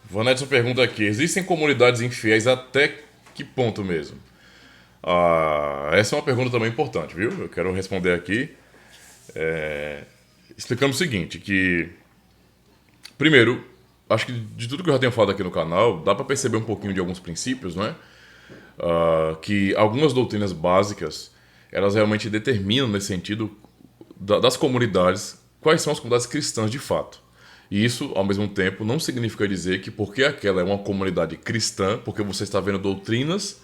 Vanessa pergunta aqui: existem comunidades infiéis até que ponto mesmo? Essa é uma pergunta também importante, viu? Eu quero responder aqui explicando o seguinte, que primeiro, acho que de tudo que eu já tenho falado aqui no canal, dá para perceber um pouquinho de alguns princípios, né? Que algumas doutrinas básicas, elas realmente determinam nesse sentido das comunidades, quais são as comunidades cristãs de fato. E isso, ao mesmo tempo, não significa dizer que porque aquela é uma comunidade cristã, porque você está vendo doutrinas,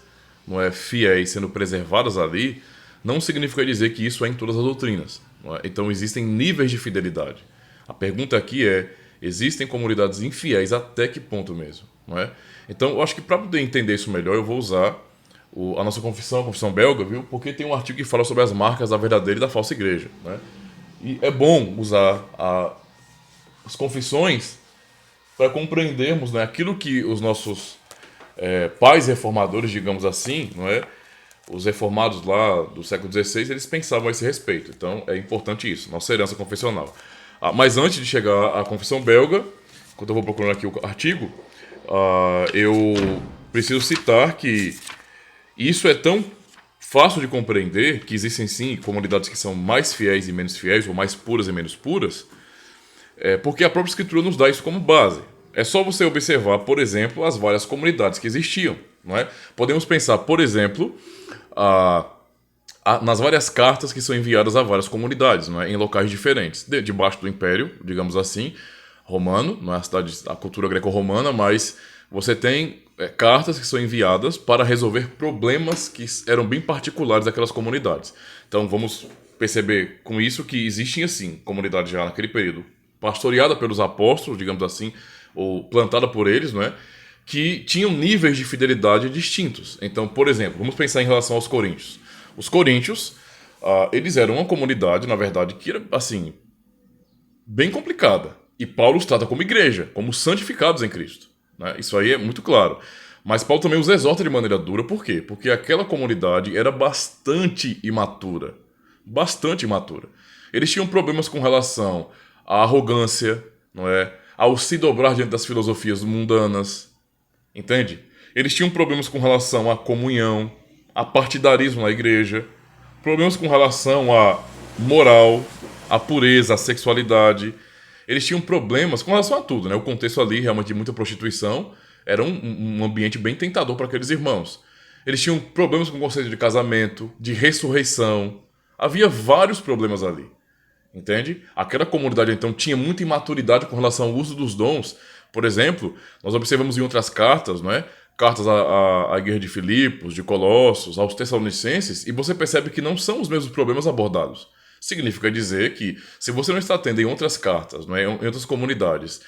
não é, fiéis sendo preservadas ali, não significa dizer que isso é em todas as doutrinas. Não é? Então existem níveis de fidelidade. A pergunta aqui é: existem comunidades infiéis até que ponto mesmo? Não é? Então eu acho que para poder entender isso melhor, eu vou usar a nossa confissão, a confissão belga, viu? Porque tem um artigo que fala sobre as marcas da verdadeira e da falsa igreja. Né? E é bom usar as confissões para compreendermos, né, aquilo que os nossos pais reformadores, digamos assim, não é? Os reformados lá do século XVI, eles pensavam a esse respeito. Então é importante isso, nossa herança confessional. Mas antes de chegar à confissão belga, quando eu vou procurando aqui o artigo, eu preciso citar que isso é tão fácil de compreender que existem sim comunidades que são mais fiéis e menos fiéis, ou mais puras e menos puras, porque a própria Escritura nos dá isso como base. É só você observar, por exemplo, as várias comunidades que existiam. Não é? Podemos pensar, por exemplo, nas várias cartas que são enviadas a várias comunidades, não é? Em locais diferentes, debaixo do Império, digamos assim, romano, não é a cultura greco-romana, mas você tem cartas que são enviadas para resolver problemas que eram bem particulares daquelas comunidades. Então vamos perceber com isso que existem assim comunidades já naquele período, pastoreada pelos apóstolos, digamos assim, ou plantada por eles, não é? Que tinham níveis de fidelidade distintos. Então, por exemplo, vamos pensar em relação aos coríntios. Os coríntios, eles eram uma comunidade, na verdade, que era, assim, bem complicada. E Paulo os trata como igreja, como santificados em Cristo. Né? Isso aí é muito claro. Mas Paulo também os exorta de maneira dura, por quê? Porque aquela comunidade era bastante imatura. Bastante imatura. Eles tinham problemas com relação à arrogância, não é? Ao se dobrar diante das filosofias mundanas, entende? Eles tinham problemas com relação à comunhão, a partidarismo na igreja, problemas com relação à moral, à pureza, à sexualidade. Eles tinham problemas com relação a tudo, né? O contexto ali, realmente, de muita prostituição, era um ambiente bem tentador para aqueles irmãos. Eles tinham problemas com o conceito de casamento, de ressurreição. Havia vários problemas ali. Entende? Aquela comunidade, então, tinha muita imaturidade com relação ao uso dos dons. Por exemplo, nós observamos em outras cartas, não é? Cartas à igreja de Filipos, de Colossos, aos Tessalonicenses, e você percebe que não são os mesmos problemas abordados. Significa dizer que, se você não está tendo em outras cartas, não é? Em outras comunidades,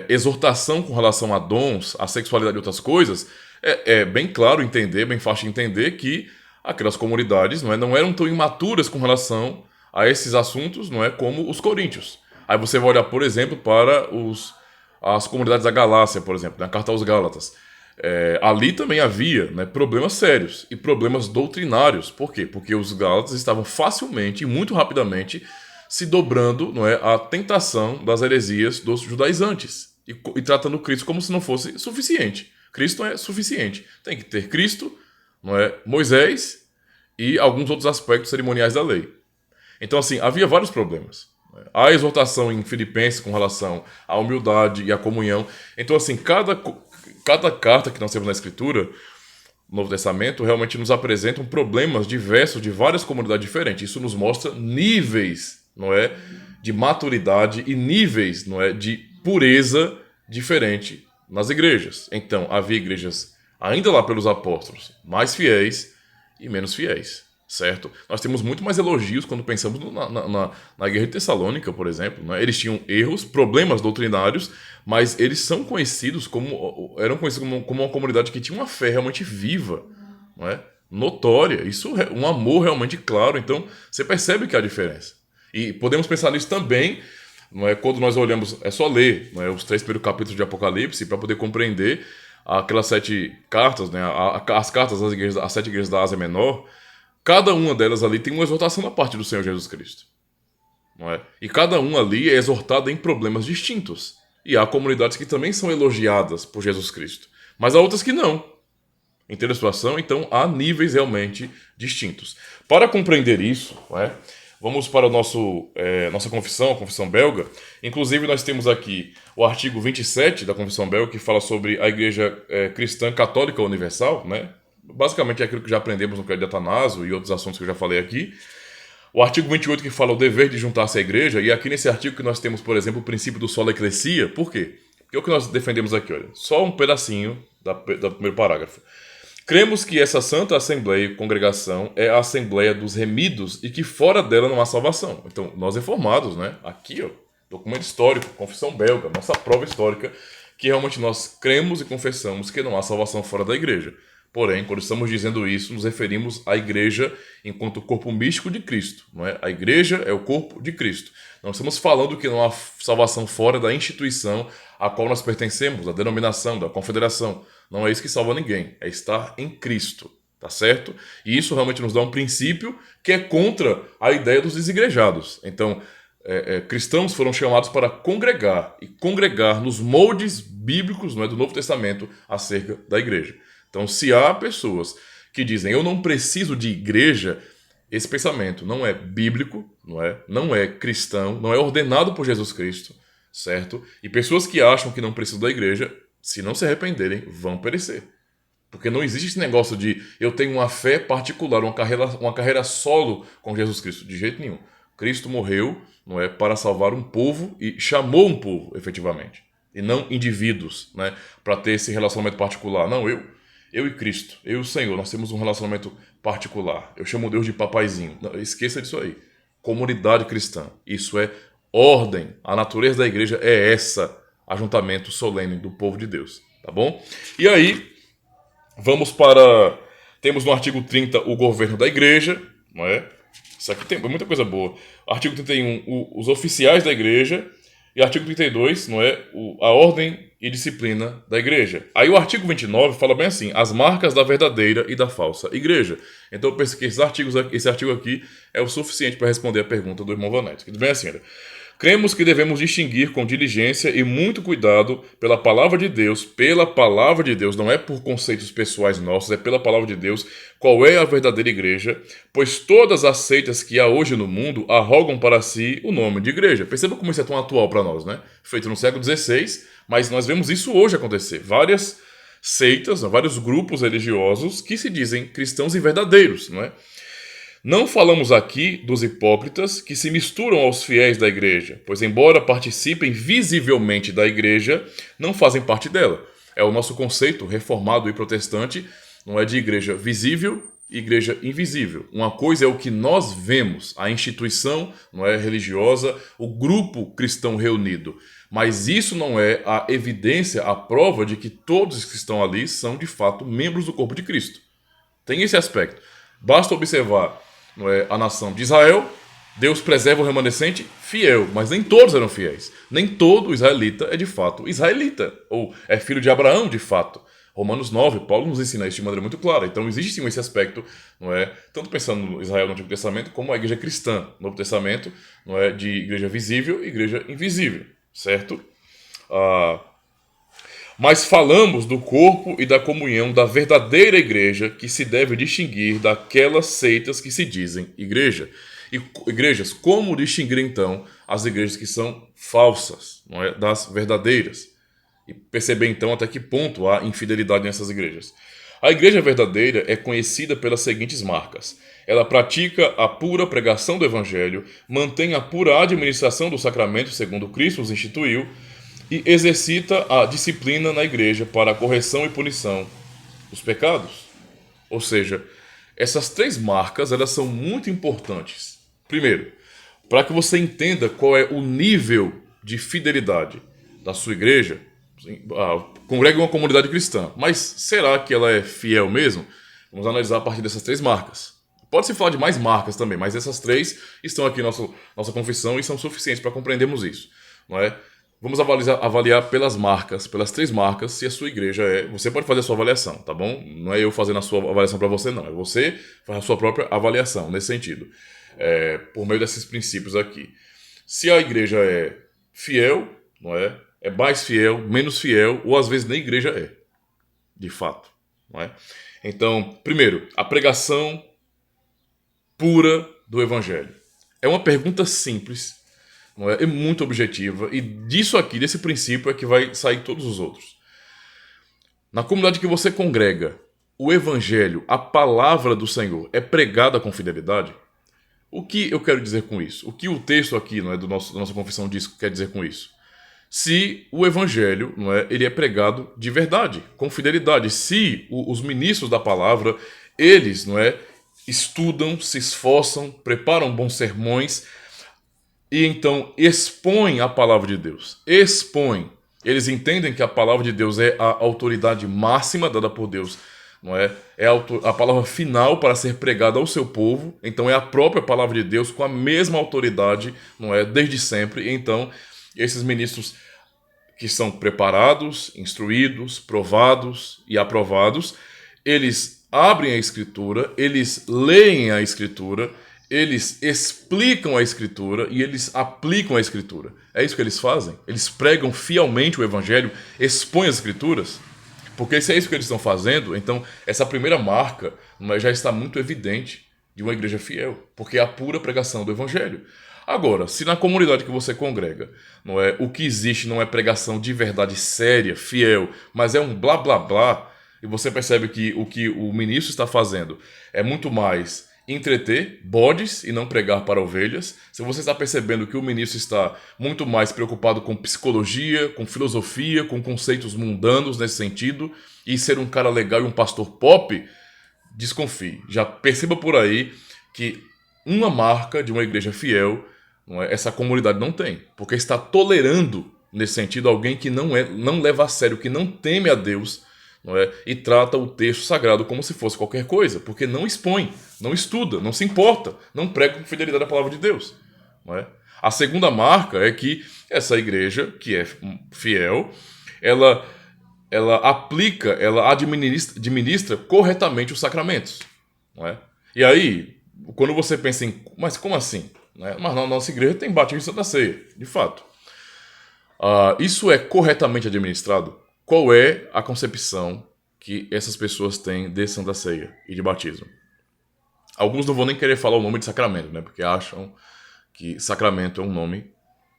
exortação com relação a dons, a sexualidade e outras coisas, é bem claro entender, bem fácil entender que aquelas comunidades não eram tão imaturas com relação a esses assuntos, não é, como os coríntios. Aí você vai olhar, por exemplo, para as comunidades da Galácia, por exemplo, na carta aos Gálatas. Ali também havia, né, problemas sérios e problemas doutrinários. Por quê? Porque os Gálatas estavam facilmente e muito rapidamente se dobrando, não é, à tentação das heresias dos judaizantes e tratando Cristo como se não fosse suficiente. Cristo não é suficiente. Tem que ter Cristo, não é, Moisés e alguns outros aspectos cerimoniais da lei. Então, assim, havia vários problemas. A exortação em Filipenses com relação à humildade e à comunhão. Então, assim, cada carta que nós temos na Escritura, no Novo Testamento, realmente nos apresentam problemas diversos de várias comunidades diferentes. Isso nos mostra níveis, não é, de maturidade e níveis, não é, de pureza diferente nas igrejas. Então, havia igrejas, ainda lá pelos apóstolos, mais fiéis e menos fiéis. Certo? Nós temos muito mais elogios quando pensamos na Guerra de Tessalônica, por exemplo. Né? Eles tinham erros, problemas doutrinários, mas eles eram conhecidos como uma comunidade que tinha uma fé realmente viva, não é? Notória. Isso é um amor realmente claro. Então, você percebe que há diferença. E podemos pensar nisso também, não é? Quando nós olhamos, é só ler, não é? Os 3 primeiros capítulos de Apocalipse para poder compreender aquelas 7 cartas, né? As cartas das igrejas, as 7 igrejas da Ásia Menor. Cada uma delas ali tem uma exortação da parte do Senhor Jesus Cristo. Não é? E cada uma ali é exortada em problemas distintos. E há comunidades que também são elogiadas por Jesus Cristo. Mas há outras que não. Entende a situação? Então há níveis realmente distintos. Para compreender isso, não é? Vamos para nossa confissão, a confissão belga. Inclusive nós temos aqui o artigo 27 da confissão belga, que fala sobre a Igreja Cristã Católica Universal, né? Basicamente é aquilo que já aprendemos no Credo de Atanásio e outros assuntos que eu já falei aqui. O artigo 28 que fala o dever de juntar-se à igreja, e aqui nesse artigo que nós temos, por exemplo, o princípio do sola ecclesia. Por quê? Porque é o que nós defendemos aqui, olha, só um pedacinho do primeiro parágrafo. Cremos que essa santa assembleia, congregação, é a assembleia dos remidos e que fora dela não há salvação. Então, nós reformados, né? Aqui, ó, documento histórico, confissão belga, nossa prova histórica, que realmente nós cremos e confessamos que não há salvação fora da igreja. Porém, quando estamos dizendo isso, nos referimos à igreja enquanto corpo místico de Cristo. Não é? A igreja é o corpo de Cristo. Não estamos falando que não há salvação fora da instituição a qual nós pertencemos, da denominação, da confederação. Não é isso que salva ninguém, é estar em Cristo. Tá certo? E isso realmente nos dá um princípio que é contra a ideia dos desigrejados. Então, cristãos foram chamados para congregar, e congregar nos moldes bíblicos, não é, do Novo Testamento acerca da igreja. Então, se há pessoas que dizem eu não preciso de igreja, esse pensamento não é bíblico, não é cristão, não é ordenado por Jesus Cristo, certo? E pessoas que acham que não precisam da igreja, se não se arrependerem, vão perecer. Porque não existe esse negócio de eu tenho uma fé particular, uma carreira solo com Jesus Cristo, de jeito nenhum. Cristo morreu, não é, para salvar um povo e chamou um povo, efetivamente. E não indivíduos, né, para ter esse relacionamento particular. Não, eu e Cristo, eu e o Senhor, nós temos um relacionamento particular. Eu chamo Deus de papaizinho. Não, esqueça disso aí. Comunidade cristã. Isso é ordem. A natureza da igreja é essa. Ajuntamento solene do povo de Deus. Tá bom? E aí, vamos para... Temos no artigo 30 o governo da igreja. Não é? Isso aqui tem muita coisa boa. Artigo 31, os oficiais da igreja. E artigo 32, não é? A ordem e disciplina da igreja. Aí o artigo 29 fala bem assim, as marcas da verdadeira e da falsa igreja. Então eu penso que esse artigo aqui é o suficiente para responder a pergunta do irmão Vanetti. Que diz bem assim, olha, cremos que devemos distinguir com diligência e muito cuidado pela palavra de Deus, não é por conceitos pessoais nossos, é pela palavra de Deus, qual é a verdadeira igreja, pois todas as seitas que há hoje no mundo arrogam para si o nome de igreja. Perceba como isso é tão atual para nós, né? Feito no século XVI, mas nós vemos isso hoje acontecer. Várias seitas, vários grupos religiosos que se dizem cristãos e verdadeiros, não é? Não falamos aqui dos hipócritas que se misturam aos fiéis da igreja, pois embora participem visivelmente da igreja, não fazem parte dela. É o nosso conceito reformado e protestante, não é de igreja visível e igreja invisível. Uma coisa é o que nós vemos, a instituição, não é, religiosa, o grupo cristão reunido. Mas isso não é a evidência, a prova de que todos os que estão ali são de fato membros do corpo de Cristo. Tem esse aspecto. Basta observar, não é, a nação de Israel, Deus preserva o remanescente fiel, mas nem todos eram fiéis. Nem todo israelita é de fato israelita, ou é filho de Abraão de fato. Romanos 9, Paulo nos ensina isso de maneira muito clara. Então existe sim esse aspecto, não é, tanto pensando no Israel no Antigo Testamento, como a igreja cristã no Novo Testamento, não é, de igreja visível e igreja invisível, certo? Mas falamos do corpo e da comunhão da verdadeira igreja que se deve distinguir daquelas seitas que se dizem igreja. E igrejas, como distinguir então as igrejas que são falsas, não é, das verdadeiras? E perceber então até que ponto há infidelidade nessas igrejas. A igreja verdadeira é conhecida pelas seguintes marcas. Ela pratica a pura pregação do evangelho, mantém a pura administração do sacramento segundo Cristo os instituiu, e exercita a disciplina na igreja para a correção e punição dos pecados. Ou seja, essas três marcas elas são muito importantes. Primeiro, para que você entenda qual é o nível de fidelidade da sua igreja, congrega uma comunidade cristã, mas será que ela é fiel mesmo? Vamos analisar a partir dessas três marcas. Pode-se falar de mais marcas também, mas essas três estão aqui na nossa confissão e são suficientes para compreendermos isso, não é? Vamos avaliar pelas marcas, pelas três marcas, se a sua igreja é... Você pode fazer a sua avaliação, tá bom? Não é eu fazendo a sua avaliação para você, não. É você faz a sua própria avaliação, nesse sentido. Por meio desses princípios aqui. Se a igreja é fiel, não é? é mais fiel, menos fiel, ou às vezes nem igreja é, de fato. Não é? Então, primeiro, a pregação pura do Evangelho. É uma pergunta simples, não é? É muito objetiva, e disso aqui, desse princípio, é que vai sair todos os outros. Na comunidade que você congrega, o Evangelho, a palavra do Senhor, é pregada com fidelidade? O que eu quero dizer com isso? O que o texto aqui, não é, da nossa confissão diz, quer dizer com isso? Se o Evangelho, não é, ele é pregado de verdade, com fidelidade. Se os ministros da palavra, eles, não é, estudam, se esforçam, preparam bons sermões e então expõem a palavra de Deus. Expõem. Eles entendem que a palavra de Deus é a autoridade máxima dada por Deus, não é? É a palavra final para ser pregada ao seu povo. Então é a própria palavra de Deus com a mesma autoridade, não é? Desde sempre. Então esses ministros que são preparados, instruídos, provados e aprovados, eles abrem a Escritura, eles leem a Escritura, eles explicam a Escritura e eles aplicam a Escritura. É isso que eles fazem? Eles pregam fielmente o Evangelho, expõem as Escrituras? Porque se é isso que eles estão fazendo, então essa primeira marca já está muito evidente de uma igreja fiel, porque é a pura pregação do Evangelho. Agora, se na comunidade que você congrega, não é, o que existe não é pregação de verdade séria, fiel, mas é um blá blá blá, e você percebe que o ministro está fazendo é muito mais entreter bodes e não pregar para ovelhas, se você está percebendo que o ministro está muito mais preocupado com psicologia, com filosofia, com conceitos mundanos nesse sentido, e ser um cara legal e um pastor pop, desconfie. Já perceba por aí que uma marca de uma igreja fiel, não é, essa comunidade não tem, porque está tolerando, nesse sentido, alguém que não leva a sério, que não teme a Deus, não é? E trata o texto sagrado como se fosse qualquer coisa, porque não expõe, não estuda, não se importa, não prega com fidelidade a palavra de Deus. Não é? A segunda marca é que essa igreja, que é fiel, ela aplica, ela administra corretamente os sacramentos. Não é? E aí, quando você pensa em, mas como assim? Não é? Mas na nossa igreja tem batismo e Santa Ceia, de fato. Isso é corretamente administrado? Qual é a concepção que essas pessoas têm de Santa Ceia e de batismo? Alguns não vão nem querer falar o nome de sacramento, né? Porque acham que sacramento é um nome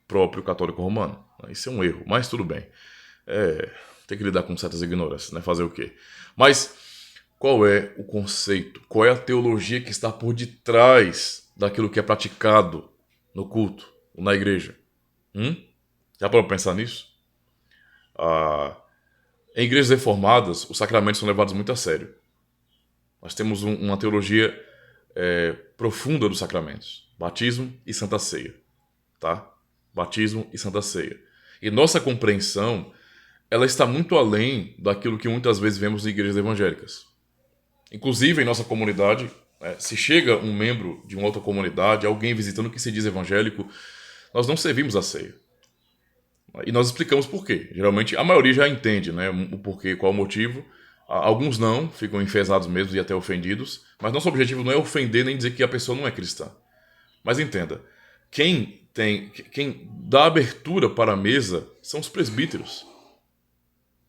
próprio católico romano. Isso é um erro, mas tudo bem. Tem que lidar com certas ignorâncias, né? Fazer o quê? Mas qual é o conceito? Qual é a teologia que está por detrás daquilo que é praticado no culto, na igreja? Já parou para pensar nisso? Em igrejas reformadas, os sacramentos são levados muito a sério. Nós temos uma teologia profunda dos sacramentos. Batismo e Santa Ceia. Tá? Batismo e Santa Ceia. E nossa compreensão, ela está muito além daquilo que muitas vezes vemos em igrejas evangélicas. Inclusive, em nossa comunidade, se chega um membro de uma outra comunidade, alguém visitando que se diz evangélico, nós não servimos a ceia. E nós explicamos por quê. Geralmente, a maioria já entende, né, o porquê, qual o motivo. Alguns não, ficam enfesados mesmo e até ofendidos. Mas nosso objetivo não é ofender nem dizer que a pessoa não é cristã. Mas entenda, quem dá abertura para a mesa são os presbíteros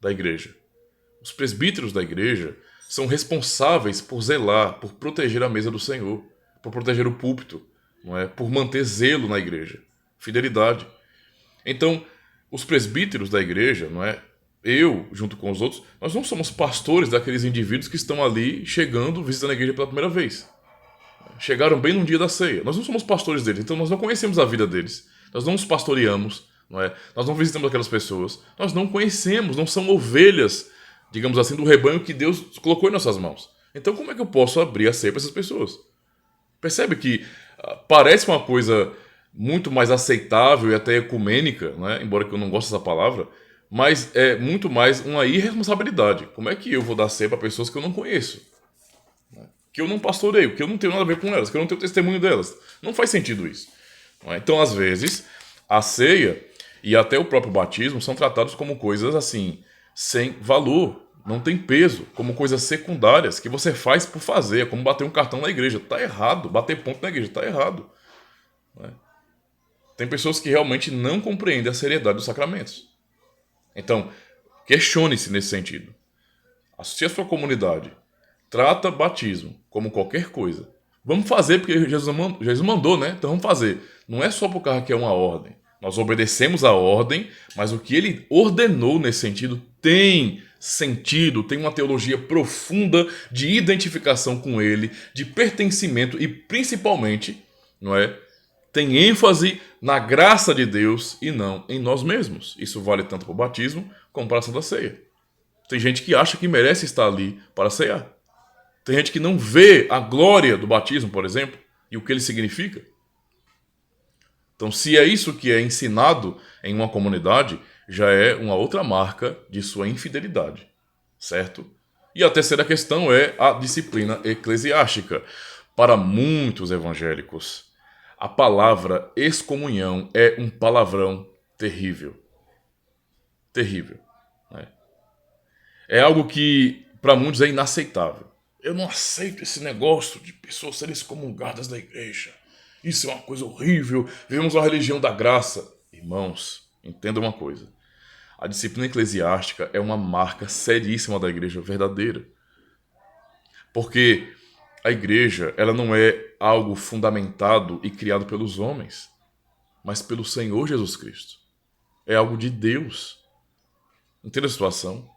da igreja. Os presbíteros da igreja são responsáveis por zelar, por proteger a mesa do Senhor, por proteger o púlpito, não é? Por manter zelo na igreja, fidelidade. Então, os presbíteros da igreja, não é? Eu, junto com os outros, nós não somos pastores daqueles indivíduos que estão ali chegando, visitando a igreja pela primeira vez. Chegaram bem num dia da ceia. Nós não somos pastores deles, então nós não conhecemos a vida deles. Nós não os pastoreamos, não é? Nós não visitamos aquelas pessoas. Nós não conhecemos, não são ovelhas, digamos assim, do rebanho que Deus colocou em nossas mãos. Então como é que eu posso abrir a ceia para essas pessoas? Percebe que parece uma coisa muito mais aceitável e até ecumênica, né? Embora eu não goste dessa palavra, mas é muito mais uma irresponsabilidade. Como é que eu vou dar ceia para pessoas que eu não conheço? Que eu não pastoreio, que eu não tenho nada a ver com elas, que eu não tenho testemunho delas. Não faz sentido isso. Então, às vezes, a ceia e até o próprio batismo são tratados como coisas assim, sem valor, não tem peso, como coisas secundárias que você faz por fazer, é como bater um cartão na igreja. Tá errado, bater ponto na igreja, tá errado. Tem pessoas que realmente não compreendem a seriedade dos sacramentos. Então, questione-se nesse sentido. Se a sua comunidade trata batismo como qualquer coisa, vamos fazer porque Jesus mandou, né? Então vamos fazer. Não é só por causa que é uma ordem. Nós obedecemos a ordem, mas o que ele ordenou nesse sentido tem sentido, tem uma teologia profunda de identificação com ele, de pertencimento e principalmente, não é? Tem ênfase na graça de Deus e não em nós mesmos. Isso vale tanto para o batismo como para a Santa Ceia. Tem gente que acha que merece estar ali para cear. Tem gente que não vê a glória do batismo, por exemplo, e o que ele significa. Então, se é isso que é ensinado em uma comunidade, já é uma outra marca de sua infidelidade, certo? E a terceira questão é a disciplina eclesiástica. Para muitos evangélicos, a palavra excomunhão é um palavrão terrível. Terrível. Né? É algo que para muitos é inaceitável. Eu não aceito esse negócio de pessoas serem excomungadas da igreja. Isso é uma coisa horrível. Vivemos uma religião da graça. Irmãos, entenda uma coisa. A disciplina eclesiástica é uma marca seríssima da igreja verdadeira. Porque a igreja, ela não é algo fundamentado e criado pelos homens, mas pelo Senhor Jesus Cristo. É algo de Deus. Entende a situação?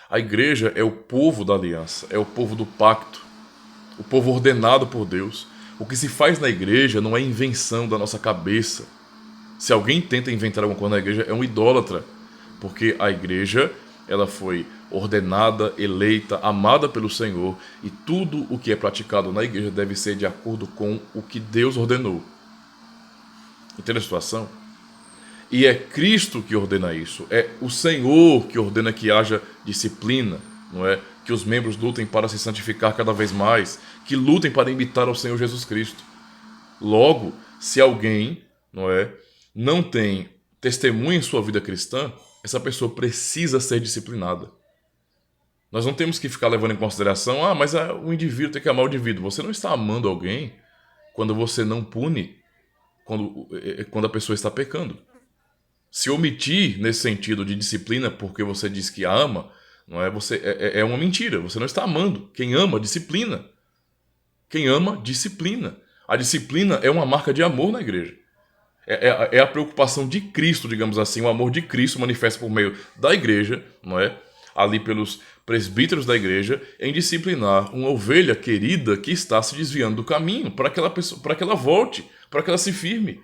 A igreja é o povo da aliança, é o povo do pacto, o povo ordenado por Deus. O que se faz na igreja não é invenção da nossa cabeça. Se alguém tenta inventar alguma coisa na igreja, é um idólatra, porque a igreja ela foi ordenada, eleita, amada pelo Senhor, e tudo o que é praticado na igreja deve ser de acordo com o que Deus ordenou. Entende a situação? E é Cristo que ordena isso, é o Senhor que ordena que haja disciplina, não é? Que os membros lutem para se santificar cada vez mais, que lutem para imitar ao Senhor Jesus Cristo. Logo, se alguém, não é, não tem testemunho em sua vida cristã, essa pessoa precisa ser disciplinada. Nós não temos que ficar levando em consideração, mas o indivíduo tem que amar o indivíduo. Você não está amando alguém quando você não pune quando a pessoa está pecando. Se omitir nesse sentido de disciplina porque você diz que ama, não é, é uma mentira. Você não está amando. Quem ama, disciplina. Quem ama, disciplina. A disciplina é uma marca de amor na igreja. É a preocupação de Cristo, digamos assim, o amor de Cristo manifesta por meio da igreja, não é? Ali pelos presbíteros da igreja, em disciplinar uma ovelha querida que está se desviando do caminho, para que ela volte, para que ela se firme.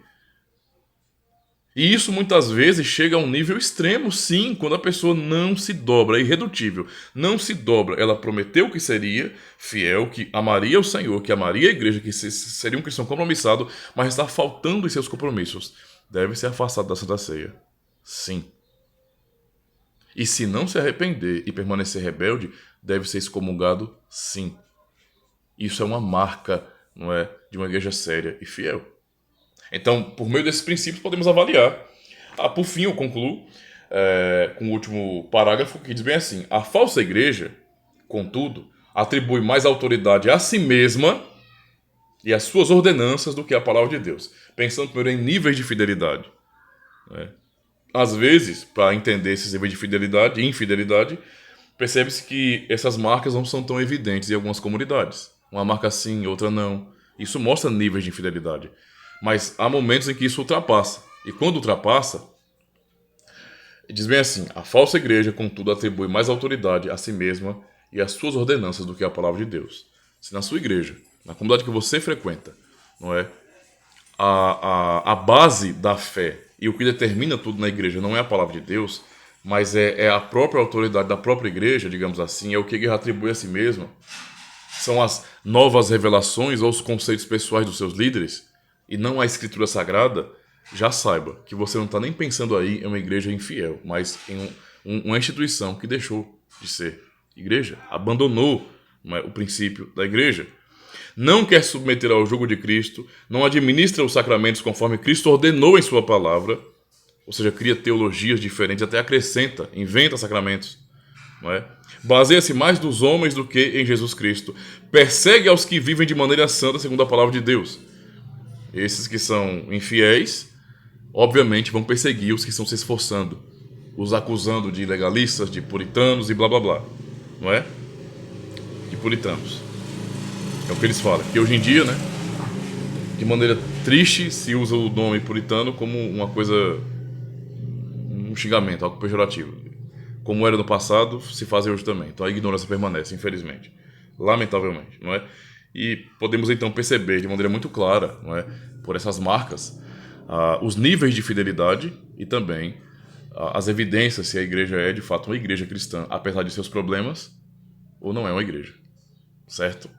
E isso muitas vezes chega a um nível extremo, sim, quando a pessoa não se dobra, é irredutível, não se dobra. Ela prometeu que seria fiel, que amaria o Senhor, que amaria a igreja, que seria um cristão compromissado, mas está faltando em seus compromissos. Deve ser afastado da Santa Ceia. Sim. E se não se arrepender e permanecer rebelde, deve ser excomungado, sim. Isso é uma marca, não é, de uma igreja séria e fiel. Então, por meio desses princípios, podemos avaliar. Por fim, eu concluo com o último parágrafo, que diz bem assim: a falsa igreja, contudo, atribui mais autoridade a si mesma e às suas ordenanças do que a palavra de Deus, pensando primeiro em níveis de fidelidade. Né? Às vezes, para entender esses níveis de fidelidade e infidelidade, percebe-se que essas marcas não são tão evidentes em algumas comunidades. Uma marca sim, outra não. Isso mostra níveis de infidelidade. Mas há momentos em que isso ultrapassa. E quando ultrapassa, diz bem assim: a falsa igreja, contudo, atribui mais autoridade a si mesma e às suas ordenanças do que a palavra de Deus. Se na sua igreja, na comunidade que você frequenta, não é, a base da fé e o que determina tudo na igreja não é a palavra de Deus, mas é a própria autoridade da própria igreja, digamos assim, é o que a igreja atribui a si mesma, são as novas revelações ou os conceitos pessoais dos seus líderes, e não a escritura sagrada, já saiba que você não está nem pensando aí em uma igreja infiel, mas em uma instituição que deixou de ser igreja, abandonou o princípio da igreja. Não quer submeter ao jugo de Cristo, não administra os sacramentos conforme Cristo ordenou em sua palavra, ou seja, cria teologias diferentes, até acrescenta, inventa sacramentos. Não é? Baseia-se mais nos homens do que em Jesus Cristo. Persegue aos que vivem de maneira santa segundo a palavra de Deus. Esses que são infiéis, obviamente, vão perseguir os que estão se esforçando. os acusando de legalistas, de puritanos e blá blá blá, não é? De puritanos. É o que eles falam. Que hoje em dia, né, de maneira triste, se usa o nome puritano como uma coisa, um xingamento, algo pejorativo. Como era no passado, se faz hoje também. Então a ignorância permanece, infelizmente. Lamentavelmente, não é? E podemos então perceber de maneira muito clara, não é, por essas marcas, os níveis de fidelidade e também as evidências se a igreja é de fato uma igreja cristã, apesar de seus problemas, ou não é uma igreja. Certo?